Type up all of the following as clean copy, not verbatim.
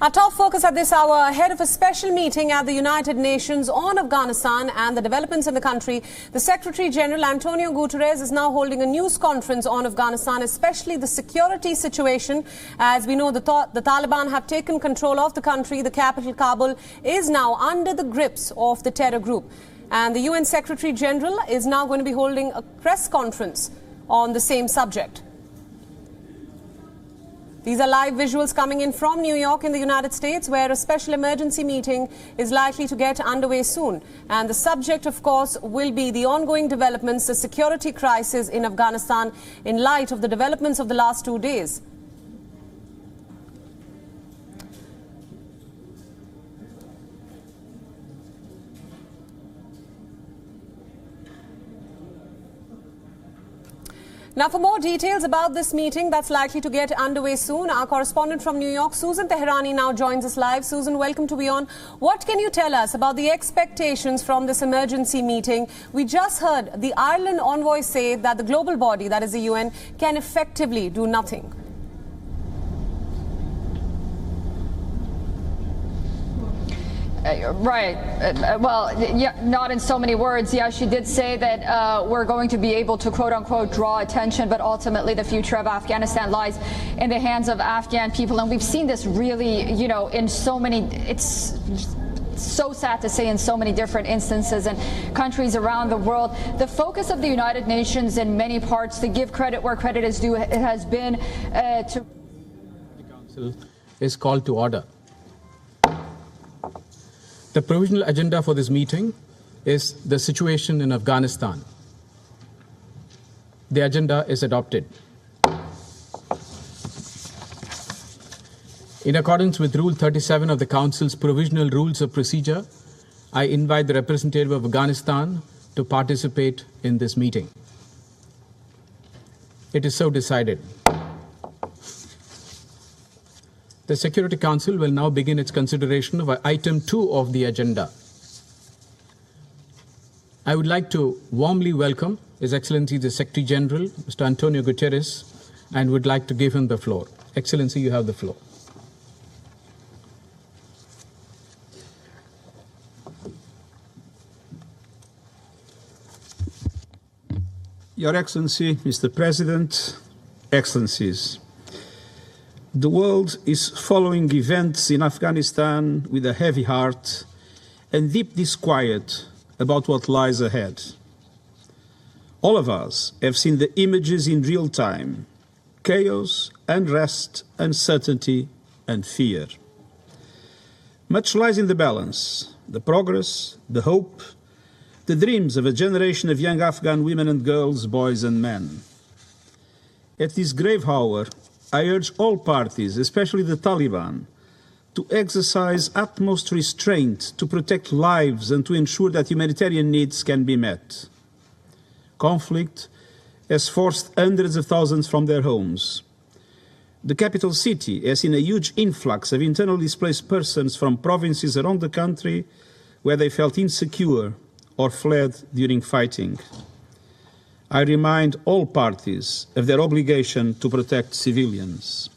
Our top focus at this hour, ahead of a special meeting at the United Nations on Afghanistan and the developments in the country, the Secretary General Antonio Guterres is now holding a news conference on Afghanistan, especially the security situation. As we know, the Taliban have taken control of the country. The capital, Kabul, is now under the grips of the terror group. And the UN Secretary General is now going to be holding a press conference on the same subject. These are live visuals coming in from New York in the United States, where a special emergency meeting is likely to get underway soon. And the subject, of course, will be the ongoing developments, the security crisis in Afghanistan in light of the developments of the last 2 days. Now, for more details about this meeting that's likely to get underway soon, our correspondent from New York, Susan Teherani, now joins us live. Susan, welcome to WION. What can you tell us about the expectations from this emergency meeting? We just heard the Ireland envoy say that the global body, that is the UN, can effectively do nothing. Right. Well, yeah, not in so many words. Yeah, she did say that we're going to be able to, quote unquote, draw attention, but ultimately the future of Afghanistan lies in the hands of Afghan people. And we've seen this really, in so many, it's so sad to say, in so many different instances and countries around the world. The focus of the United Nations in many parts, to give credit where credit is due, it has been to... The Council is called to order. The provisional agenda for this meeting is the situation in Afghanistan. The agenda is adopted. In accordance with Rule 37 of the Council's Provisional Rules of Procedure, I invite the representative of Afghanistan to participate in this meeting. It is so decided. The Security Council will now begin its consideration of item 2 of the agenda. I would like to warmly welcome His Excellency the Secretary General, Mr. Antonio Guterres, and would like to give him the floor. Excellency, you have the floor. Your Excellency, Mr. President, Excellencies, the world is following events in Afghanistan with a heavy heart and deep disquiet about what lies ahead. All of us have seen the images in real time: chaos, unrest, uncertainty, and fear. Much lies in the balance: the progress, the hope, the dreams of a generation of young Afghan women and girls, boys and men. At this grave hour, I urge all parties, especially the Taliban, to exercise utmost restraint to protect lives and to ensure that humanitarian needs can be met. Conflict has forced hundreds of thousands from their homes. The capital city has seen a huge influx of internally displaced persons from provinces around the country where they felt insecure or fled during fighting. I remind all parties of their obligation to protect civilians.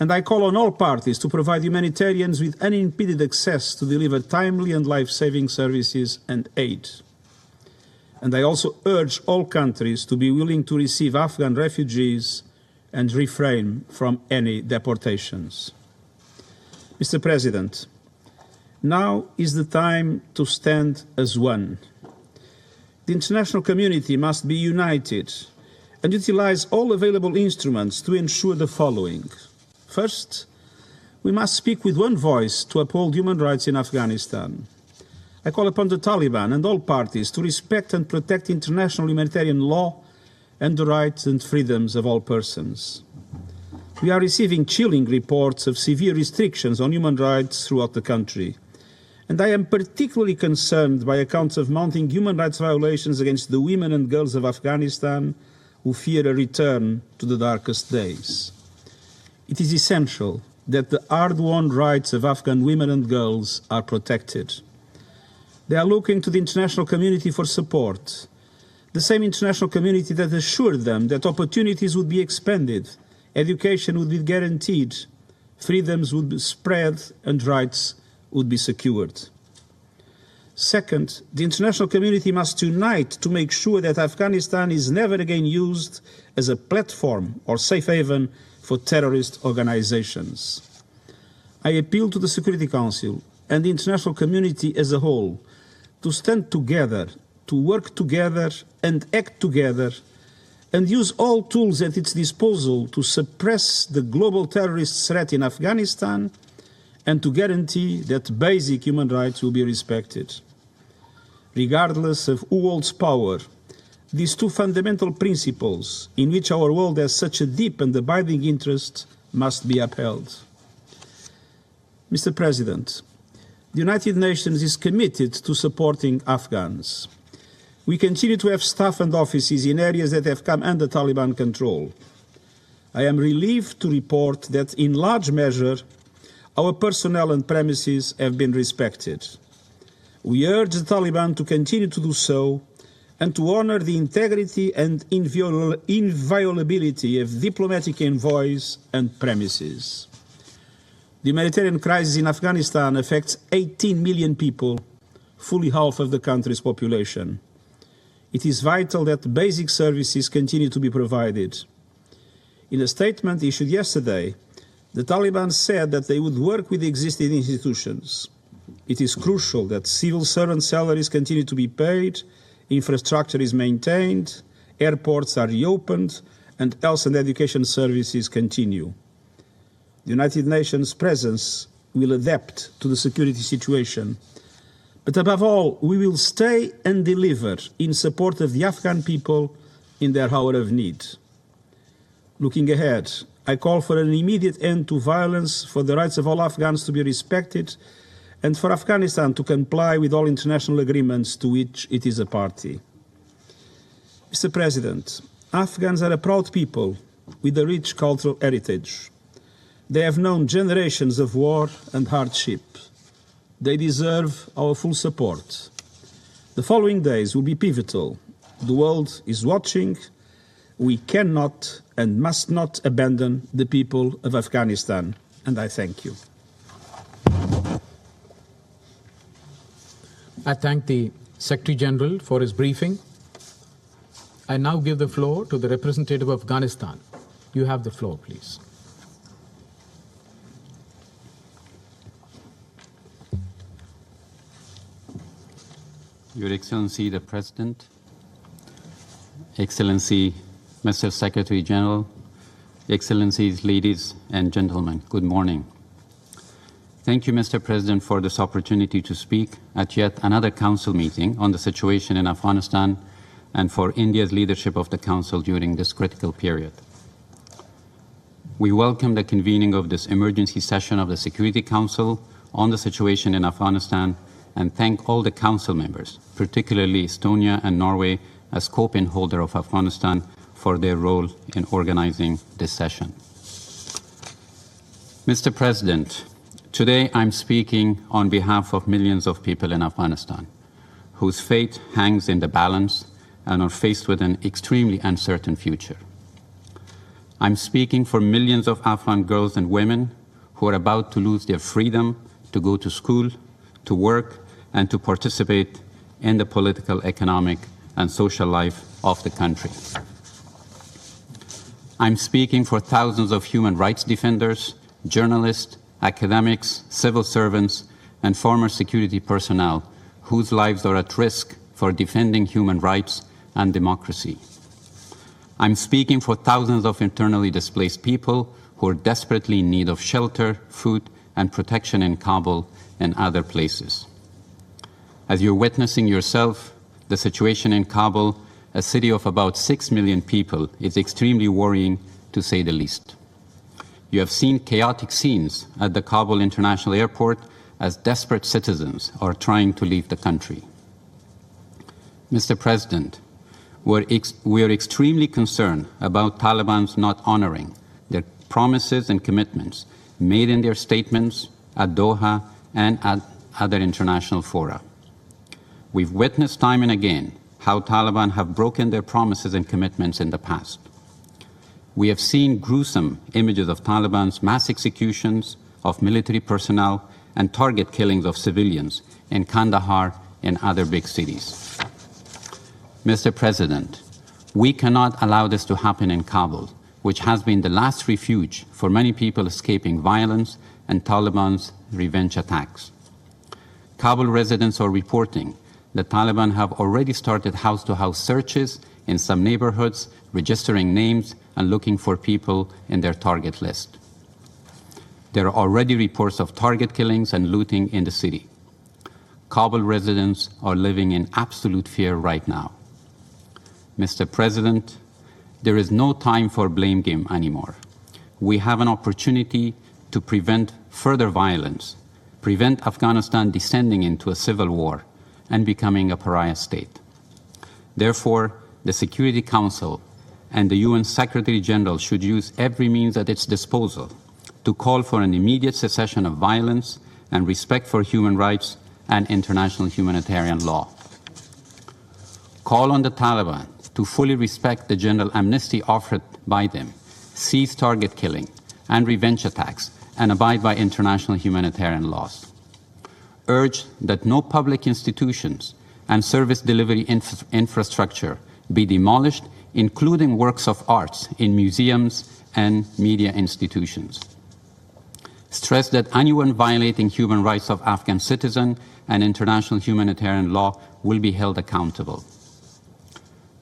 And I call on all parties to provide humanitarians with unimpeded access to deliver timely and life-saving services and aid. And I also urge all countries to be willing to receive Afghan refugees and refrain from any deportations. Mr. President, now is the time to stand as one. The international community must be united and utilize all available instruments to ensure the following. First, we must speak with one voice to uphold human rights in Afghanistan. I call upon the Taliban and all parties to respect and protect international humanitarian law and the rights and freedoms of all persons. We are receiving chilling reports of severe restrictions on human rights throughout the country. And I am particularly concerned by accounts of mounting human rights violations against the women and girls of Afghanistan who fear a return to the darkest days. It is essential that the hard-won rights of Afghan women and girls are protected. They are looking to the international community for support, the same international community that assured them that opportunities would be expanded, education would be guaranteed, freedoms would be spread and rights would be secured. Second, the international community must unite to make sure that Afghanistan is never again used as a platform or safe haven for terrorist organizations. I appeal to the Security Council and the international community as a whole to stand together, to work together and act together, and use all tools at its disposal to suppress the global terrorist threat in Afghanistan and to guarantee that basic human rights will be respected. Regardless of who holds power, these two fundamental principles in which our world has such a deep and abiding interest must be upheld. Mr. President, the United Nations is committed to supporting Afghans. We continue to have staff and offices in areas that have come under Taliban control. I am relieved to report that in large measure our personnel and premises have been respected. We urge the Taliban to continue to do so and to honor the integrity and inviolability of diplomatic envoys and premises. The humanitarian crisis in Afghanistan affects 18 million people, fully half of the country's population. It is vital that basic services continue to be provided. In a statement issued yesterday, the Taliban said that they would work with the existing institutions. It is crucial that civil servant salaries continue to be paid, infrastructure is maintained, airports are reopened, and health and education services continue. The United Nations presence will adapt to the security situation. But above all, we will stay and deliver in support of the Afghan people in their hour of need. Looking ahead, I call for an immediate end to violence, for the rights of all Afghans to be respected, and for Afghanistan to comply with all international agreements to which it is a party. Mr. President, Afghans are a proud people with a rich cultural heritage. They have known generations of war and hardship. They deserve our full support. The following days will be pivotal. The world is watching. We cannot and must not abandon the people of Afghanistan. And I thank you. I thank the Secretary General for his briefing. I now give the floor to the representative of Afghanistan. You have the floor, please. Your Excellency the President, Excellency Mr. Secretary General, Excellencies, ladies and gentlemen, good morning. Thank you, Mr. President, for this opportunity to speak at yet another Council meeting on the situation in Afghanistan and for India's leadership of the Council during this critical period. We welcome the convening of this emergency session of the Security Council on the situation in Afghanistan and thank all the Council members, particularly Estonia and Norway as co-pin holder of Afghanistan, for their role in organizing this session. Mr. President, today I'm speaking on behalf of millions of people in Afghanistan whose fate hangs in the balance and are faced with an extremely uncertain future. I'm speaking for millions of Afghan girls and women who are about to lose their freedom to go to school, to work, and to participate in the political, economic, and social life of the country. I'm speaking for thousands of human rights defenders, journalists, academics, civil servants, and former security personnel whose lives are at risk for defending human rights and democracy. I'm speaking for thousands of internally displaced people who are desperately in need of shelter, food, and protection in Kabul and other places. As you're witnessing yourself, the situation in Kabul, a city of about 6 million people, is extremely worrying, to say the least. You have seen chaotic scenes at the Kabul International Airport as desperate citizens are trying to leave the country. Mr. President, we are extremely concerned about Taliban's not honoring their promises and commitments made in their statements at Doha and at other international fora. We've witnessed time and again how Taliban have broken their promises and commitments in the past. We have seen gruesome images of Taliban's mass executions of military personnel and target killings of civilians in Kandahar and other big cities. Mr. President, we cannot allow this to happen in Kabul, which has been the last refuge for many people escaping violence and Taliban's revenge attacks. Kabul residents are reporting that Taliban have already started house-to-house searches in some neighborhoods, registering names and looking for people in their target list. There are already reports of target killings and looting in the city. Kabul residents are living in absolute fear right now. Mr. President, there is no time for blame game anymore. We have an opportunity to prevent further violence, prevent Afghanistan descending into a civil war and becoming a pariah state. Therefore, the Security Council and the UN Secretary General should use every means at its disposal to call for an immediate cessation of violence and respect for human rights and international humanitarian law. Call on the Taliban to fully respect the general amnesty offered by them, cease target killing and revenge attacks, and abide by international humanitarian laws. Urge that no public institutions and service delivery infrastructure be demolished, including works of arts in museums and media institutions. Stress that anyone violating human rights of Afghan citizens and international humanitarian law will be held accountable.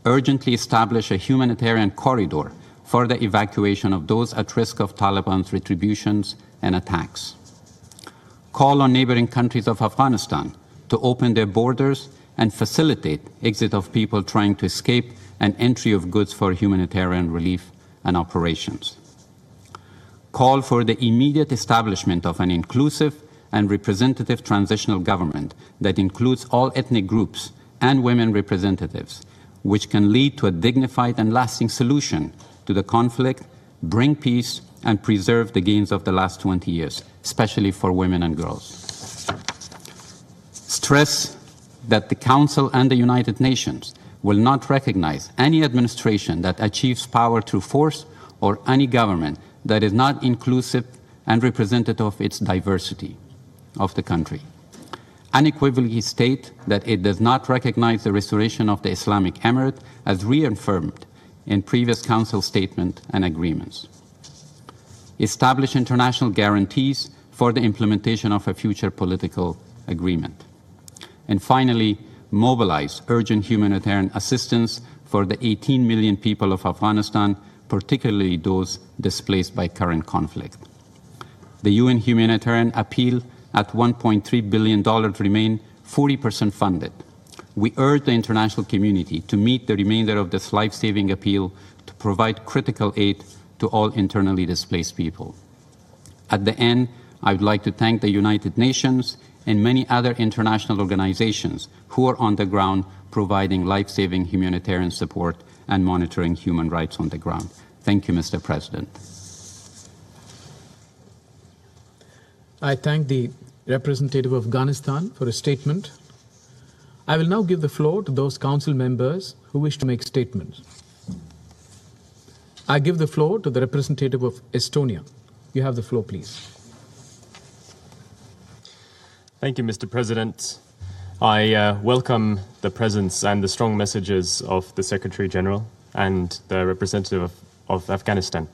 Urgently establish a humanitarian corridor for the evacuation of those at risk of Taliban's retributions and attacks. Call on neighboring countries of Afghanistan to open their borders and facilitate exit of people trying to escape and entry of goods for humanitarian relief and operations. Call for the immediate establishment of an inclusive and representative transitional government that includes all ethnic groups and women representatives, which can lead to a dignified and lasting solution to the conflict, bring peace, and preserve the gains of the last 20 years, especially for women and girls. Stress that the Council and the United Nations will not recognize any administration that achieves power through force or any government that is not inclusive and representative of its diversity of the country. Unequivocally state that it does not recognize the restoration of the Islamic Emirate as reaffirmed in previous Council statements and agreements. Establish international guarantees for the implementation of a future political agreement. And finally, mobilize urgent humanitarian assistance for the 18 million people of Afghanistan, particularly those displaced by current conflict. The UN humanitarian appeal at $1.3 billion remain 40% funded. We urge the international community to meet the remainder of this life-saving appeal to provide critical aid to all internally displaced people. At the end, I would like to thank the United Nations and many other international organizations who are on the ground providing life-saving humanitarian support and monitoring human rights on the ground. Thank you, Mr. President. I thank the representative of Afghanistan for a statement. I will now give the floor to those council members who wish to make statements. I give the floor to the representative of Estonia. You have the floor, please. Thank you, Mr. President. I welcome the presence and the strong messages of the Secretary General and the representative of Afghanistan.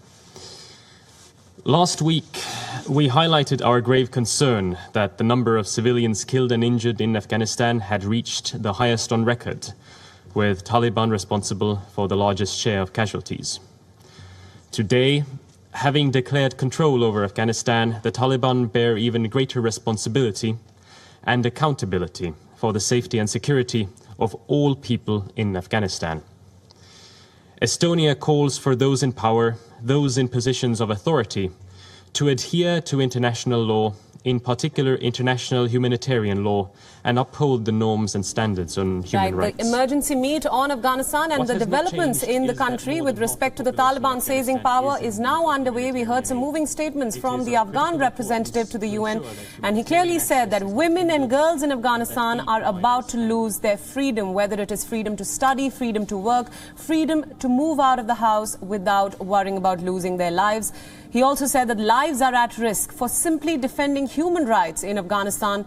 Last week, we highlighted our grave concern that the number of civilians killed and injured in Afghanistan had reached the highest on record, with Taliban responsible for the largest share of casualties. Today, having declared control over Afghanistan, the Taliban bear even greater responsibility and accountability for the safety and security of all people in Afghanistan. Estonia calls for those in power, those in positions of authority, to adhere to international law in particular international humanitarian law, and uphold the norms and standards on human rights. The emergency meet on Afghanistan and the developments in the country with respect to the Taliban seizing power is now underway. We heard some moving statements from the Afghan representative to the UN, and he clearly said that women and girls in Afghanistan are about to lose their freedom, whether it is freedom to study, freedom to work, freedom to move out of the house without worrying about losing their lives. He also said that lives are at risk for simply defending human rights in Afghanistan.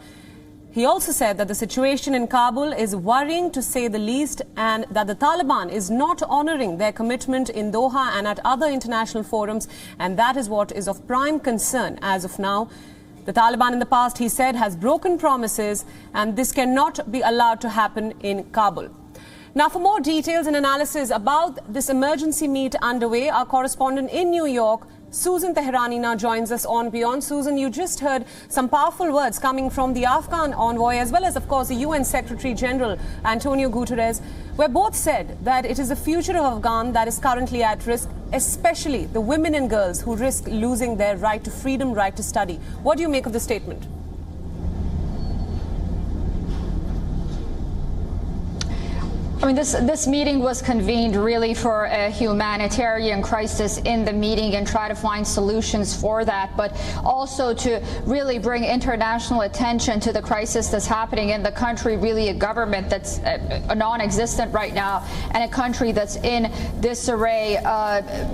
He also said that the situation in Kabul is worrying, to say the least, and that the Taliban is not honoring their commitment in Doha and at other international forums, and that is what is of prime concern as of now. The Taliban in the past, he said, has broken promises, and this cannot be allowed to happen in Kabul. Now, for more details and analysis about this emergency meet underway, our correspondent in New York, Susan Teherani, now joins us on WION. Susan, you just heard some powerful words coming from the Afghan envoy, as well as, of course, the UN Secretary General, Antonio Guterres, where both said that it is the future of Afghan that is currently at risk, especially the women and girls who risk losing their right to freedom, right to study. What do you make of the statement? I mean, this meeting was convened really for a humanitarian crisis in the meeting and try to find solutions for that, but also to really bring international attention to the crisis that's happening in the country, really a government that's non-existent right now, and a country that's in disarray,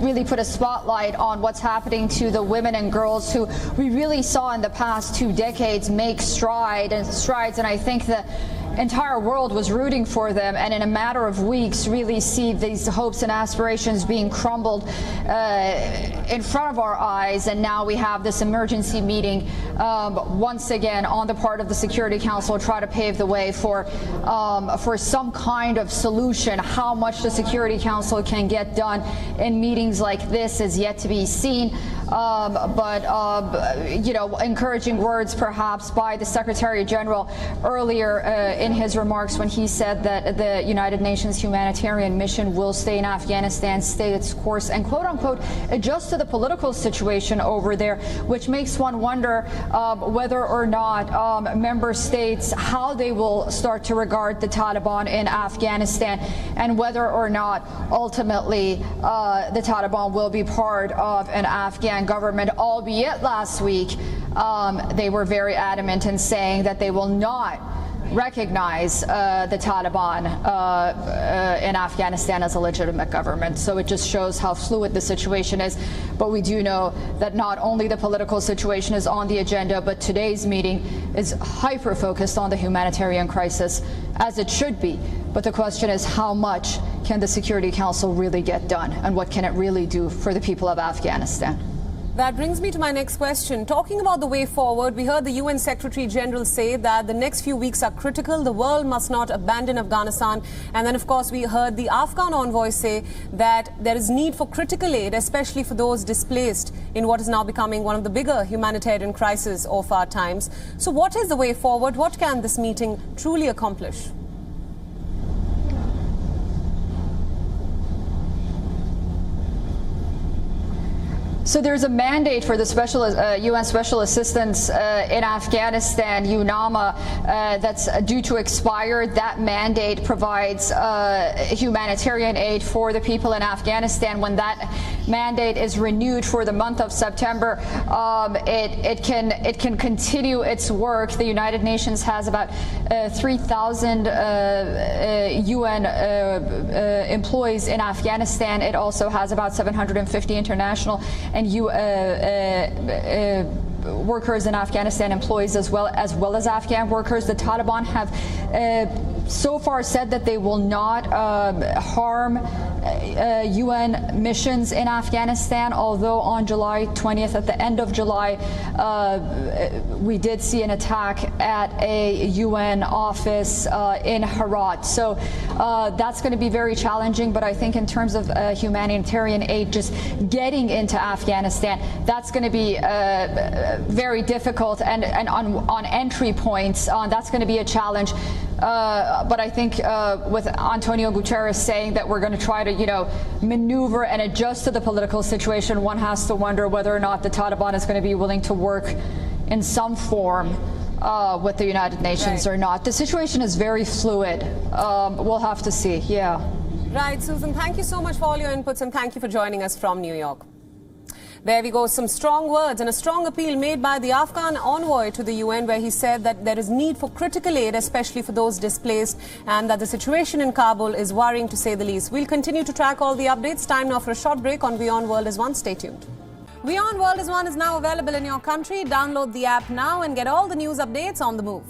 really put a spotlight on what's happening to the women and girls who we really saw in the past 2 decades make strides, and I think that entire world was rooting for them, and in a matter of weeks really see these hopes and aspirations being crumbled in front of our eyes. And now we have this emergency meeting once again on the part of the Security Council to try to pave the way for some kind of solution. How much the Security Council can get done in meetings like this is yet to be seen. You know, encouraging words perhaps by the Secretary General earlier in his remarks when he said that the United Nations humanitarian mission will stay in Afghanistan, stay its course, and quote unquote adjust to the political situation over there, which makes one wonder whether or not member states, how they will start to regard the Taliban in Afghanistan, and whether or not ultimately the Taliban will be part of an Afghan government, albeit last week they were very adamant in saying that they will not recognize the Taliban in Afghanistan as a legitimate government. So it just shows how fluid the situation is. But we do know that not only the political situation is on the agenda, but today's meeting is hyper-focused on the humanitarian crisis, as it should be. But the question is, how much can the Security Council really get done, and what can it really do for the people of Afghanistan? That brings me to my next question. Talking about the way forward, we heard the UN Secretary General say that the next few weeks are critical. The world must not abandon Afghanistan. And then, of course, we heard the Afghan envoy say that there is need for critical aid, especially for those displaced in what is now becoming one of the bigger humanitarian crises of our times. So what is the way forward? What can this meeting truly accomplish? So there's a mandate for the UN Special Assistance in Afghanistan, UNAMA, that's due to expire. That mandate provides humanitarian aid for the people in Afghanistan. When that mandate is renewed for the month of September, it can continue its work. The United Nations has about 3,000 UN employees in Afghanistan. It also has about 750 international and workers in Afghanistan, employees as well as Afghan workers. The Taliban have so far said that they will not harm UN missions in Afghanistan, although on July 20th, at the end of July, we did see an attack at a UN office in Herat. So that's going to be very challenging, but I think in terms of humanitarian aid, just getting into Afghanistan, that's going to be very difficult, and on entry points, that's going to be a challenge. But I think with Antonio Guterres saying that we're going to try to, maneuver and adjust to the political situation, one has to wonder whether or not the Taliban is going to be willing to work in some form with the United Nations or not. The situation is very fluid. We'll have to see. Yeah. Right, Susan, thank you so much for all your inputs and thank you for joining us from New York. There we go, some strong words and a strong appeal made by the Afghan envoy to the UN, where he said that there is need for critical aid, especially for those displaced, and that the situation in Kabul is worrying to say the least. We'll continue to track all the updates. Time now for a short break on WION World is One. Stay tuned. WION World is One is now available in your country. Download the app now and get all the news updates on the move.